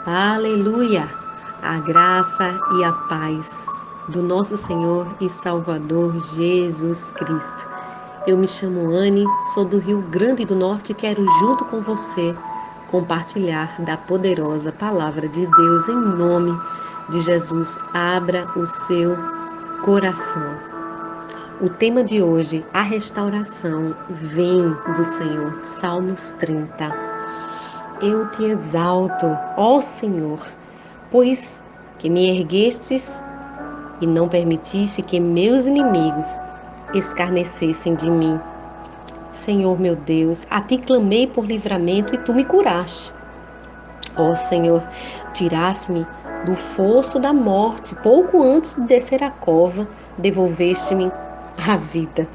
Aleluia! A graça e a paz do nosso Senhor e Salvador Jesus Cristo. Eu me chamo Anne, sou do Rio Grande do Norte e quero junto com você compartilhar da poderosa palavra de Deus em nome de Jesus. Abra o seu coração. O tema de hoje, a restauração vem do Senhor. Salmos 30. Eu te exalto, ó Senhor, pois que me erguestes e não permitisse que meus inimigos escarnecessem de mim. Senhor meu Deus, a ti clamei por livramento e tu me curaste. Ó Senhor, tiraste-me do fosso da morte, pouco antes de descer a cova, devolveste-me a vida.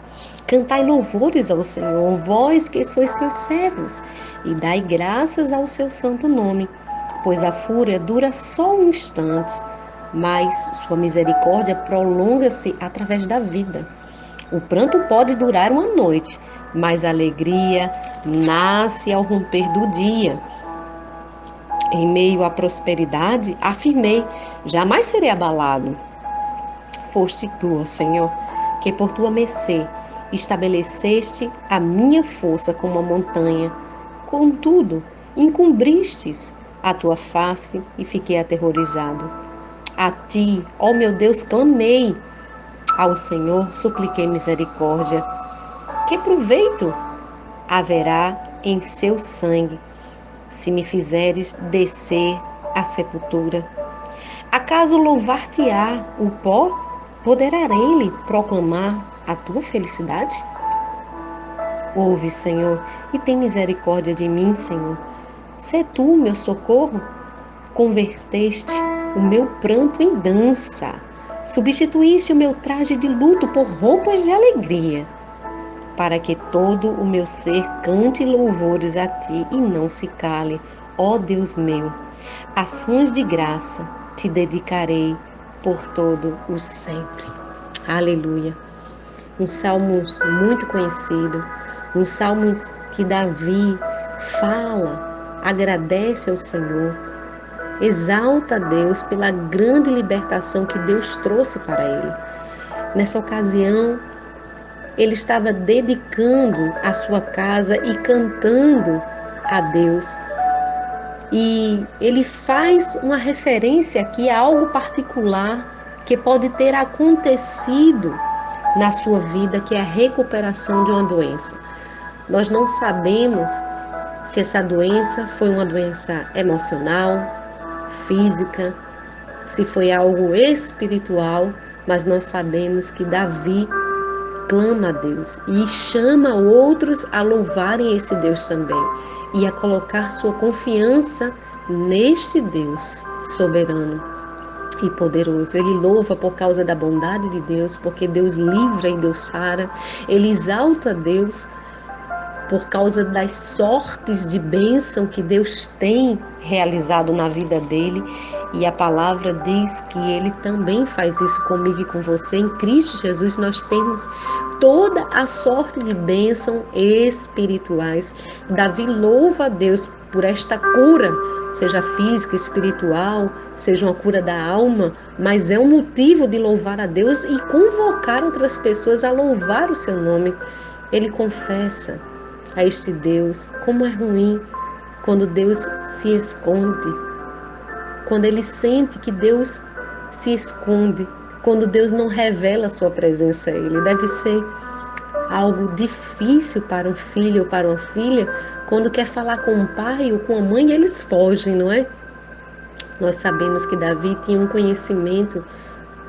Cantai louvores ao Senhor, vós que sois seus servos, e dai graças ao seu santo nome, pois a fúria dura só um instante, mas sua misericórdia prolonga-se através da vida. O pranto pode durar uma noite, mas a alegria nasce ao romper do dia. Em meio à prosperidade, afirmei, jamais serei abalado. Foste tu, ó Senhor, que por tua mercê estabeleceste a minha força como uma montanha. Contudo, encobristes a tua face e fiquei aterrorizado. A ti, ó meu Deus, clamei. Ao Senhor supliquei misericórdia. Que proveito haverá em seu sangue, se me fizeres descer à sepultura? Acaso louvar-te-á o pó? Poderá ele proclamar a tua felicidade? Ouve, Senhor, e tem misericórdia de mim, Senhor. Sê tu meu socorro. Converteste o meu pranto em dança. Substituíste o meu traje de luto por roupas de alegria, para que todo o meu ser cante louvores a ti e não se cale, ó Deus meu. Ações de graça te dedicarei por todo o sempre. Aleluia. Um salmo muito conhecido, um salmo que Davi fala, agradece ao Senhor, exalta a Deus pela grande libertação que Deus trouxe para ele. Nessa ocasião, ele estava dedicando a sua casa e cantando a Deus. E ele faz uma referência aqui a algo particular que pode ter acontecido na sua vida, que é a recuperação de uma doença. Nós não sabemos se essa doença foi uma doença emocional, física, se foi algo espiritual, mas nós sabemos que Davi clama a Deus e chama outros a louvarem esse Deus também e a colocar sua confiança neste Deus soberano e poderoso. Ele louva por causa da bondade de Deus, porque Deus livra e Deus sara. Ele exalta a Deus por causa das sortes de bênção que Deus tem realizado na vida dele. E a palavra diz que ele também faz isso comigo e com você. Em Cristo Jesus nós temos toda a sorte de bênção espirituais. Davi louva a Deus por esta cura, seja física, espiritual, seja uma cura da alma, mas é um motivo de louvar a Deus e convocar outras pessoas a louvar o seu nome. Ele confessa a este Deus como é ruim quando Deus se esconde, quando ele sente que Deus se esconde, quando Deus não revela a sua presença a ele. Deve ser algo difícil para um filho ou para uma filha quando quer falar com um pai ou com a mãe e eles fogem, não é? Nós sabemos que Davi tinha um conhecimento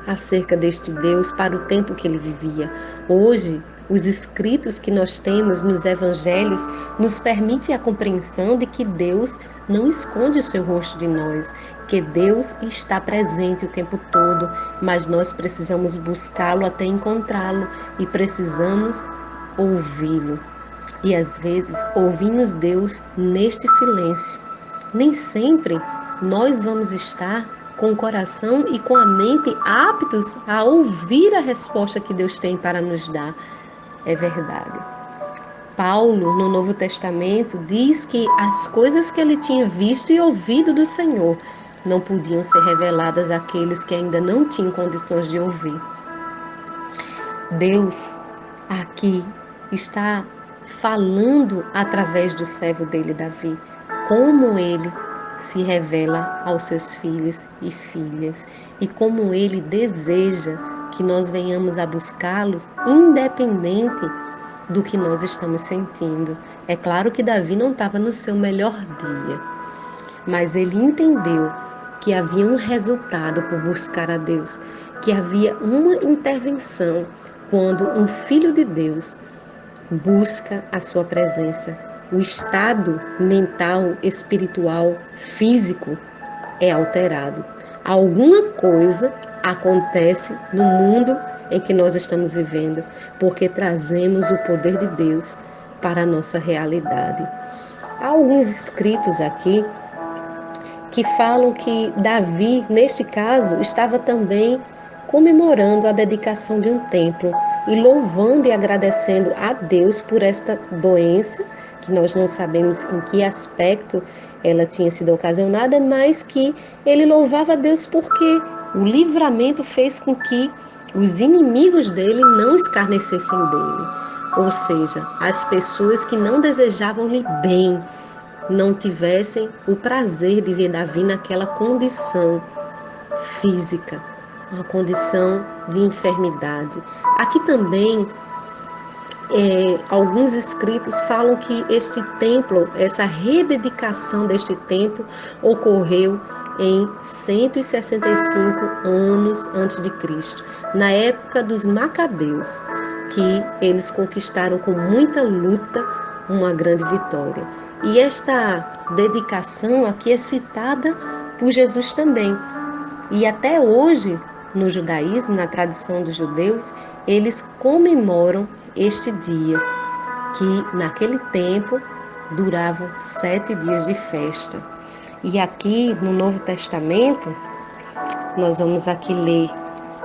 acerca deste Deus para o tempo que ele vivia. Hoje, os escritos que nós temos nos evangelhos nos permitem a compreensão de que Deus não esconde o seu rosto de nós, que Deus está presente o tempo todo, mas nós precisamos buscá-lo até encontrá-lo e precisamos ouvi-lo. E às vezes ouvimos Deus neste silêncio. Nem sempre nós vamos estar com o coração e com a mente aptos a ouvir a resposta que Deus tem para nos dar. É verdade. Paulo, no Novo Testamento, diz que as coisas que ele tinha visto e ouvido do Senhor não podiam ser reveladas àqueles que ainda não tinham condições de ouvir. Deus aqui está falando através do servo dele, Davi, como ele se revela aos seus filhos e filhas e como ele deseja que nós venhamos a buscá-los independente do que nós estamos sentindo. É claro que Davi não estava no seu melhor dia, mas ele entendeu que havia um resultado por buscar a Deus, que havia uma intervenção quando um filho de Deus busca a sua presença. O estado mental, espiritual, físico é alterado. Alguma coisa acontece no mundo em que nós estamos vivendo, porque trazemos o poder de Deus para a nossa realidade. Há alguns escritos aqui que falam que Davi, neste caso, estava também comemorando a dedicação de um templo e louvando e agradecendo a Deus por esta doença, que nós não sabemos em que aspecto ela tinha sido ocasionada, mas que ele louvava a Deus porque o livramento fez com que os inimigos dele não escarnecessem dele. Ou seja, as pessoas que não desejavam-lhe bem, não tivessem o prazer de ver Davi naquela condição física, uma condição de enfermidade. Aqui também, alguns escritos falam que este templo, essa rededicação deste templo, ocorreu em 165 anos antes de Cristo, na época dos Macabeus, que eles conquistaram com muita luta uma grande vitória. E esta dedicação aqui é citada por Jesus também. E até hoje, no judaísmo, na tradição dos judeus, eles comemoram este dia, que naquele tempo duravam 7 dias de festa. E aqui no Novo Testamento, nós vamos aqui ler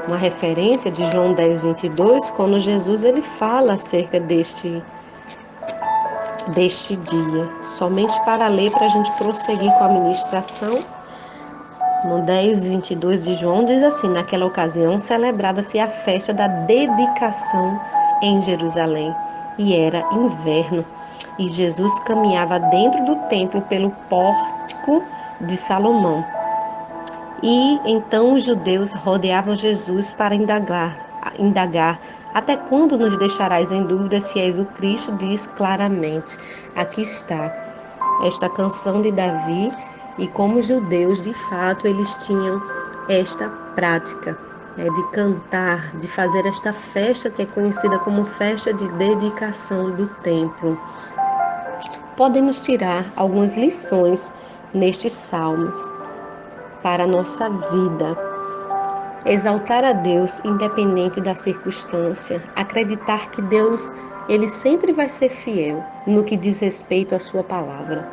uma referência de João 10, 22, quando Jesus ele fala acerca deste dia, somente para ler, para a gente prosseguir com a ministração. No 10, 22 de João diz assim: naquela ocasião celebrava-se a festa da dedicação em Jerusalém, e era inverno, e Jesus caminhava dentro do templo pelo pórtico de Salomão. E então os judeus rodeavam Jesus para indagar: até quando nos deixarás em dúvida se és o Cristo? Diz claramente. Aqui está esta canção de Davi, e como judeus, de fato, eles tinham esta prática de cantar, de fazer esta festa que é conhecida como festa de dedicação do templo. Podemos tirar algumas lições nestes salmos para a nossa vida. Exaltar a Deus independente da circunstância, acreditar que Deus ele sempre vai ser fiel no que diz respeito à sua palavra.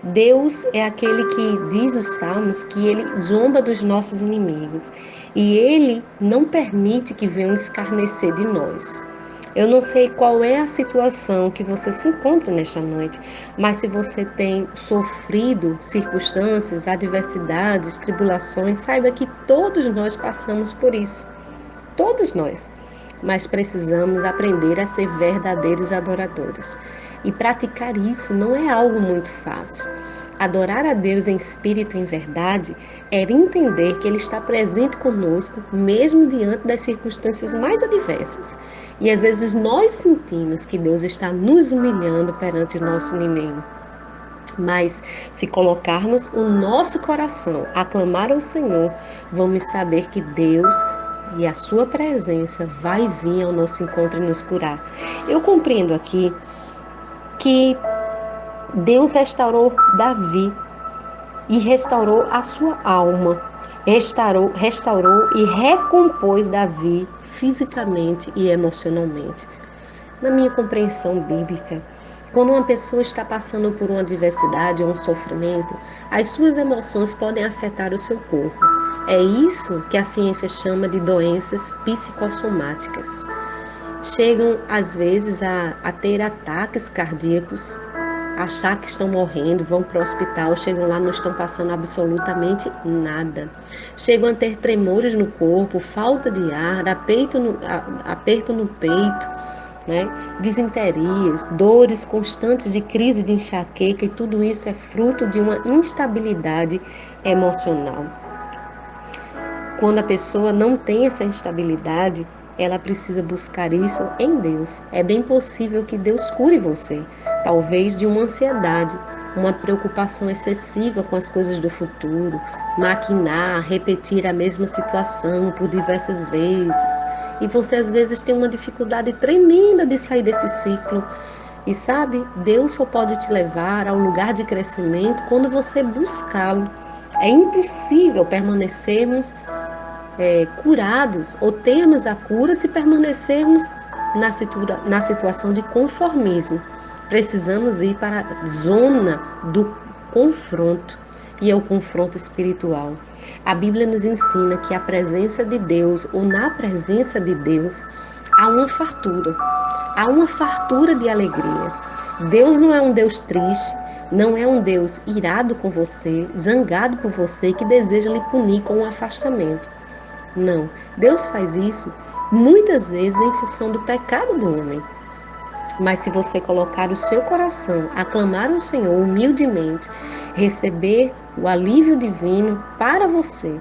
Deus é aquele que diz os salmos que ele zomba dos nossos inimigos e ele não permite que venham escarnecer de nós. Eu não sei qual é a situação que você se encontra nesta noite, mas se você tem sofrido circunstâncias, adversidades, tribulações, saiba que todos nós passamos por isso. Todos nós. Mas precisamos aprender a ser verdadeiros adoradores. E praticar isso não é algo muito fácil. Adorar a Deus em espírito e em verdade é entender que Ele está presente conosco, mesmo diante das circunstâncias mais adversas. E às vezes nós sentimos que Deus está nos humilhando perante o nosso inimigo. Mas se colocarmos o nosso coração a clamar ao Senhor, vamos saber que Deus e a sua presença vai vir ao nosso encontro e nos curar. Eu compreendo aqui que Deus restaurou Davi e restaurou a sua alma, restaurou e recompôs Davi fisicamente e emocionalmente. Na minha compreensão bíblica, quando uma pessoa está passando por uma adversidade ou um sofrimento, as suas emoções podem afetar o seu corpo. É isso que a ciência chama de doenças psicossomáticas. chegam às vezes a ter ataques cardíacos, achar que estão morrendo, vão para o hospital, chegam lá, não estão passando absolutamente nada. Chegam a ter tremores no corpo, falta de ar, aperto no peito, né? Disenterias, dores constantes de crise de enxaqueca, e tudo isso é fruto de uma instabilidade emocional. Quando a pessoa não tem essa instabilidade, ela precisa buscar isso em Deus. É bem possível que Deus cure você, talvez de uma ansiedade, uma preocupação excessiva com as coisas do futuro, maquinar, repetir a mesma situação por diversas vezes. E você às vezes tem uma dificuldade tremenda de sair desse ciclo. E sabe, Deus só pode te levar ao lugar de crescimento quando você buscá-lo. É impossível permanecermos curados ou termos a cura se permanecermos na situação de conformismo. Precisamos ir para a zona do confronto, e é o confronto espiritual. A Bíblia nos ensina que a presença de Deus, ou na presença de Deus, há uma fartura de alegria. Deus não é um Deus triste, não é um Deus irado com você, zangado por você, que deseja lhe punir com um afastamento. Não, Deus faz isso muitas vezes em função do pecado do homem. Mas se você colocar o seu coração a clamar ao Senhor humildemente, receber o alívio divino para você,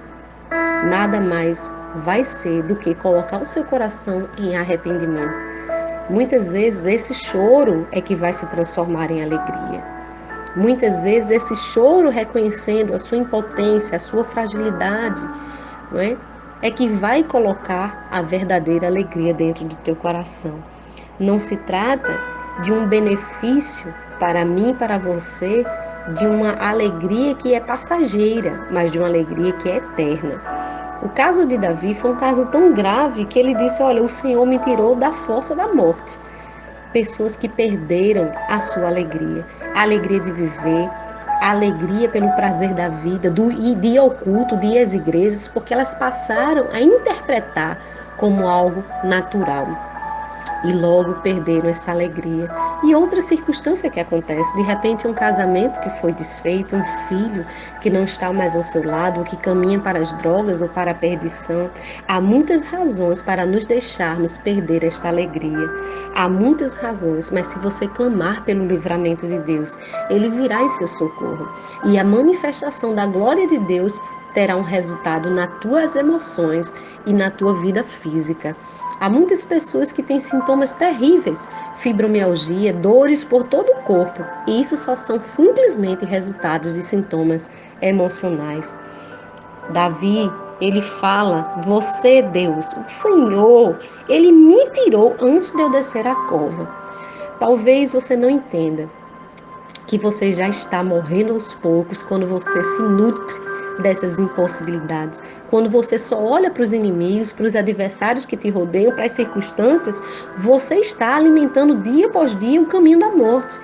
nada mais vai ser do que colocar o seu coração em arrependimento. Muitas vezes esse choro é que vai se transformar em alegria. Muitas vezes esse choro reconhecendo a sua impotência, a sua fragilidade, não é? É que vai colocar a verdadeira alegria dentro do teu coração. Não se trata de um benefício para mim e para você, de uma alegria que é passageira, mas de uma alegria que é eterna. O caso de Davi foi um caso tão grave que ele disse: olha, o Senhor me tirou da fossa da morte. Pessoas que perderam a sua alegria, a alegria de viver, a alegria pelo prazer da vida, de ir ao culto, de ir às igrejas, porque elas passaram a interpretar como algo natural. E logo perderam essa alegria. E outra circunstância que acontece, de repente um casamento que foi desfeito, um filho que não está mais ao seu lado, que caminha para as drogas ou para a perdição. Há muitas razões para nos deixarmos perder esta alegria. Há muitas razões, mas se você clamar pelo livramento de Deus, Ele virá em seu socorro. E a manifestação da glória de Deus terá um resultado nas tuas emoções e na tua vida física. Há muitas pessoas que têm sintomas terríveis, fibromialgia, dores por todo o corpo, e isso só são simplesmente resultados de sintomas emocionais. Davi, ele fala: você, Deus, o Senhor, ele me tirou antes de eu descer a cova. Talvez você não entenda que você já está morrendo aos poucos quando você se nutre dessas impossibilidades. Quando você só olha para os inimigos, para os adversários que te rodeiam, para as circunstâncias, você está alimentando dia após dia o caminho da morte.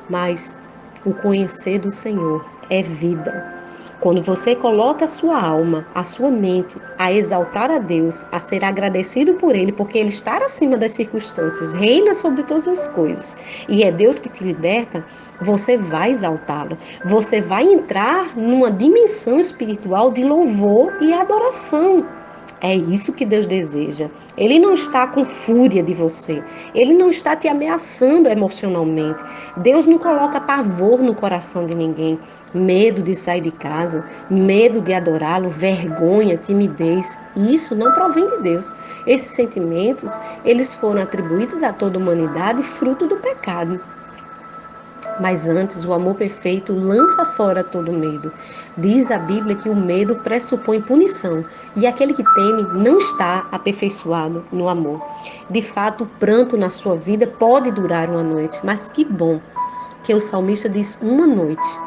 Mas o conhecer do Senhor é vida. Quando você coloca a sua alma, a sua mente a exaltar a Deus, a ser agradecido por Ele, porque Ele está acima das circunstâncias, reina sobre todas as coisas, e é Deus que te liberta, você vai exaltá-lo. Você vai entrar numa dimensão espiritual de louvor e adoração. É isso que Deus deseja. Ele não está com fúria de você. Ele não está te ameaçando emocionalmente. Deus não coloca pavor no coração de ninguém. Medo de sair de casa, medo de adorá-lo, vergonha, timidez. Isso não provém de Deus. Esses sentimentos, eles foram atribuídos a toda a humanidade, fruto do pecado. Mas antes, o amor perfeito lança fora todo medo. Diz a Bíblia que o medo pressupõe punição, e aquele que teme não está aperfeiçoado no amor. De fato, o pranto na sua vida pode durar uma noite, mas que bom que o salmista diz uma noite.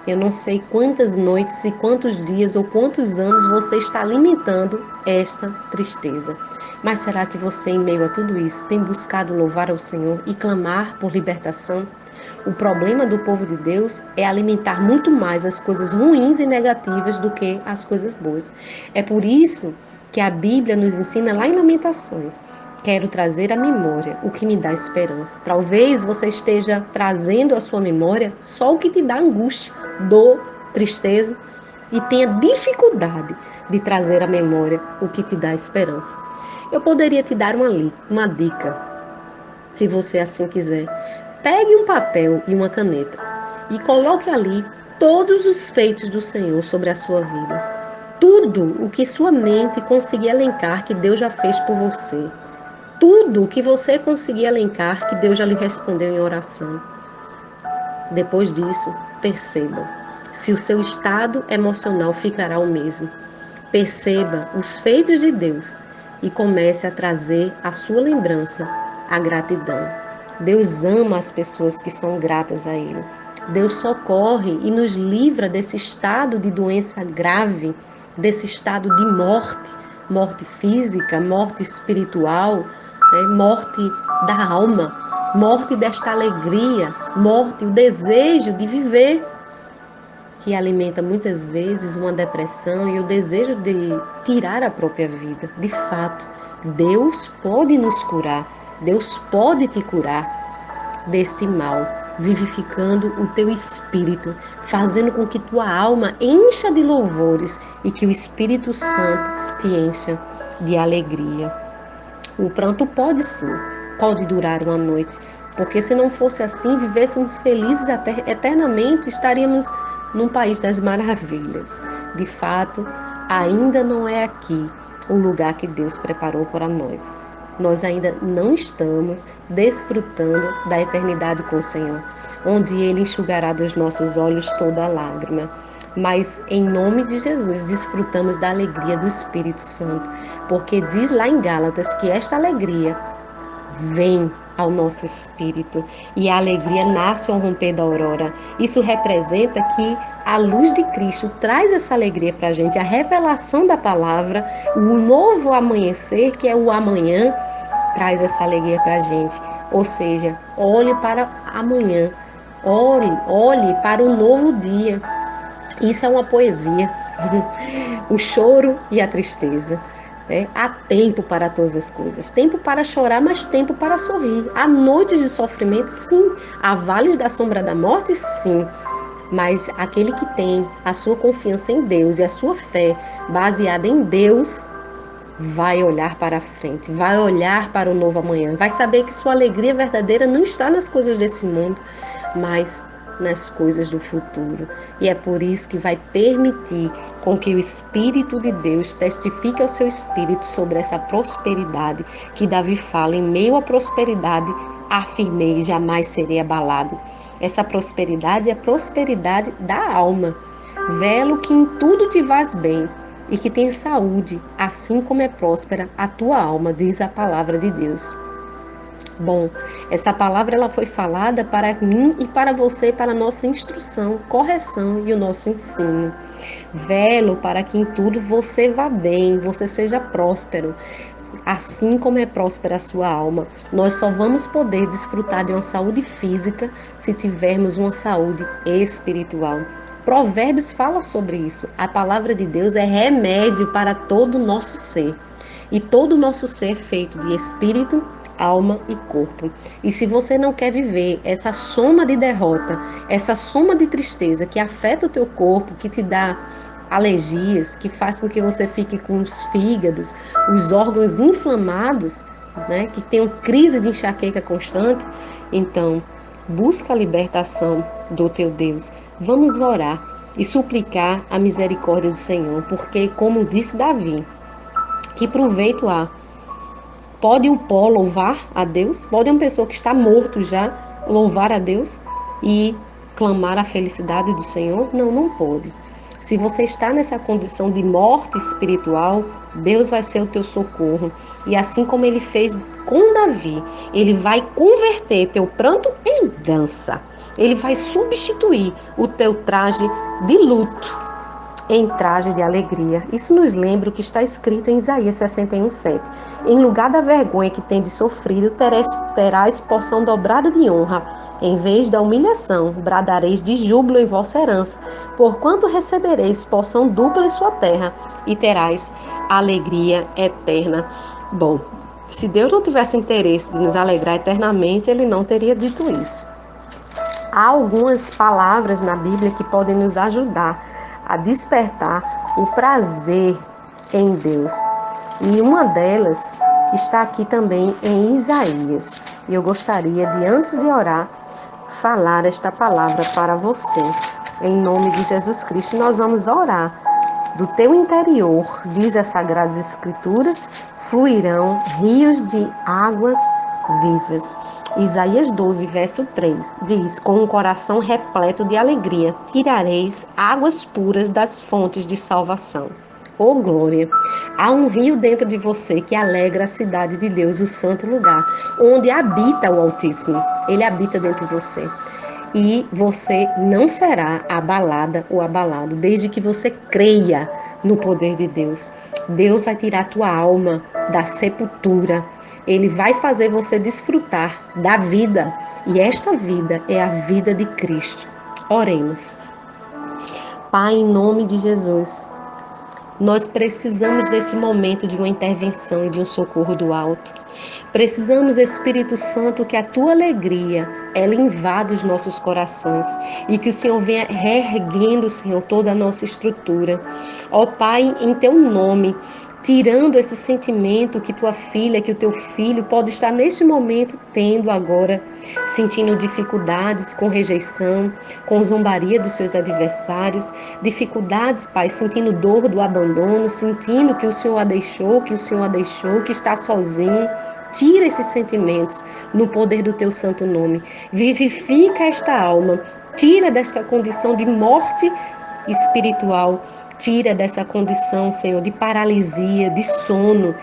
Eu não sei quantas noites e quantos dias ou quantos anos você está alimentando esta tristeza. Mas será que você, em meio a tudo isso, tem buscado louvar ao Senhor e clamar por libertação? O problema do povo de Deus é alimentar muito mais as coisas ruins e negativas do que as coisas boas. É por isso que a Bíblia nos ensina lá em Lamentações quero trazer à memória o que me dá esperança. Talvez você esteja trazendo à sua memória só o que te dá angústia, dor, tristeza e tenha dificuldade de trazer à memória o que te dá esperança. Eu poderia te dar uma dica, se você assim quiser. Pegue um papel e uma caneta e coloque ali todos os feitos do Senhor sobre a sua vida. Tudo o que sua mente conseguir elencar que Deus já fez por você. Tudo o que você conseguir elencar que Deus já lhe respondeu em oração. Depois disso, perceba se o seu estado emocional ficará o mesmo. Perceba os feitos de Deus e comece a trazer à sua lembrança a gratidão. Deus ama as pessoas que são gratas a Ele. Deus socorre e nos livra desse estado de doença grave, desse estado de morte, morte física, morte espiritual, morte da alma, morte desta alegria, morte, o desejo de viver, que alimenta muitas vezes uma depressão e o desejo de tirar a própria vida. De fato, Deus pode nos curar, Deus pode te curar deste mal, vivificando o teu espírito, fazendo com que tua alma encha de louvores e que o Espírito Santo te encha de alegria. O pranto pode sim, pode durar uma noite, porque se não fosse assim, vivêssemos felizes eternamente, estaríamos num país das maravilhas. De fato, ainda não é aqui o lugar que Deus preparou para nós. Nós ainda não estamos desfrutando da eternidade com o Senhor, onde Ele enxugará dos nossos olhos toda a lágrima. Mas em nome de Jesus desfrutamos da alegria do Espírito Santo, porque diz lá em Gálatas que esta alegria vem ao nosso espírito e a alegria nasce ao romper da aurora. Isso representa que a luz de Cristo traz essa alegria para a gente, a revelação da palavra, o novo amanhecer, que é o amanhã, traz essa alegria para a gente. Ou seja, olhe para amanhã, olhe para o novo dia. Isso é uma poesia, o choro e a tristeza. Há tempo para todas as coisas, tempo para chorar, mas tempo para sorrir. Há noites de sofrimento, sim. Há vales da sombra da morte, sim. Mas aquele que tem a sua confiança em Deus e a sua fé baseada em Deus, vai olhar para a frente, vai olhar para o novo amanhã, vai saber que sua alegria verdadeira não está nas coisas desse mundo, mas nas coisas do futuro. E é por isso que vai permitir com que o Espírito de Deus testifique ao seu espírito sobre essa prosperidade que Davi fala: em meio à prosperidade afirmei e jamais serei abalado. Essa prosperidade é a prosperidade da alma. Velo que em tudo te vás bem e que tenha saúde, assim como é próspera a tua alma, diz a palavra de Deus. Bom, essa palavra ela foi falada para mim e para você, para a nossa instrução, correção e o nosso ensino. Velo para que em tudo você vá bem, você seja próspero, assim como é próspera a sua alma. Nós só vamos poder desfrutar de uma saúde física se tivermos uma saúde espiritual. Provérbios fala sobre isso. A palavra de Deus é remédio para todo o nosso ser. E todo o nosso ser é feito de espírito, alma e corpo. E se você não quer viver essa soma de derrota, essa soma de tristeza que afeta o teu corpo, que te dá alergias, que faz com que você fique com os fígados, os órgãos inflamados, que tenham crise de enxaqueca constante, então busca a libertação do teu Deus. Vamos orar e suplicar a misericórdia do Senhor, porque, como disse Davi, que proveito há? Pode o pó louvar a Deus? Pode uma pessoa que está morto já louvar a Deus e clamar a felicidade do Senhor? Não, não pode. Se você está nessa condição de morte espiritual, Deus vai ser o teu socorro. E assim como ele fez com Davi, ele vai converter teu pranto em dança. Ele vai substituir o teu traje de luto em traje de alegria. Isso nos lembra o que está escrito em Isaías 61:7. Em lugar da vergonha que tendes sofrido, terás porção dobrada de honra. Em vez da humilhação, bradareis de júbilo em vossa herança, porquanto recebereis porção dupla em sua terra, e terás alegria eterna. Bom, Se Deus não tivesse interesse de nos alegrar eternamente, Ele não teria dito isso. Há algumas palavras na Bíblia que podem nos ajudar a despertar o prazer em Deus. E uma delas está aqui também em Isaías. E eu gostaria de, antes de orar, falar esta palavra para você. Em nome de Jesus Cristo, nós vamos orar. Do teu interior, diz as Sagradas Escrituras, fluirão rios de águas vivas. Isaías 12, verso 3, diz: com um coração repleto de alegria, tirareis águas puras das fontes de salvação. Oh glória! Há um rio dentro de você que alegra a cidade de Deus, o santo lugar, onde habita o Altíssimo. Ele habita dentro de você. E você não será abalada ou abalado, desde que você creia no poder de Deus. Deus vai tirar a tua alma da sepultura. Ele vai fazer você desfrutar da vida. E esta vida é a vida de Cristo. Oremos. Pai, em nome de Jesus, nós precisamos desse momento de uma intervenção e de um socorro do alto. Precisamos, Espírito Santo, que a tua alegria, ela invada os nossos corações e que o Senhor venha reerguendo, Senhor, toda a nossa estrutura. Ó Pai, em teu nome, tirando esse sentimento que tua filha, que o teu filho pode estar neste momento tendo agora, sentindo dificuldades com rejeição, com zombaria dos seus adversários, dificuldades, Pai, sentindo dor do abandono, sentindo que o Senhor a deixou, que está sozinho. Tira esses sentimentos no poder do teu santo nome. Vivifica esta alma. Tira desta condição de morte espiritual. Tira dessa condição, Senhor, de paralisia, de sono.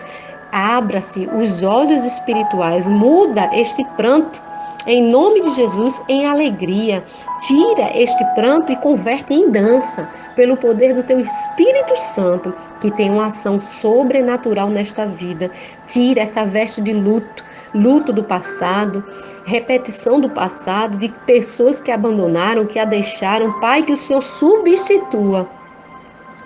Abra-se os olhos espirituais. Muda este pranto, em nome de Jesus, em alegria. Tira este pranto e converte em dança, pelo poder do teu Espírito Santo, que tem uma ação sobrenatural nesta vida. Tira essa veste de luto, luto do passado, repetição do passado, de pessoas que abandonaram, que a deixaram. Pai, que o Senhor substitua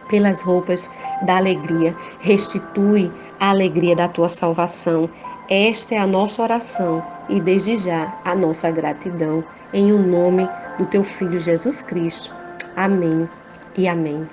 pelas roupas da alegria. Restitui a alegria da tua salvação. Esta é a nossa oração e desde já a nossa gratidão. Em o nome do teu Filho Jesus Cristo. Amém e amém.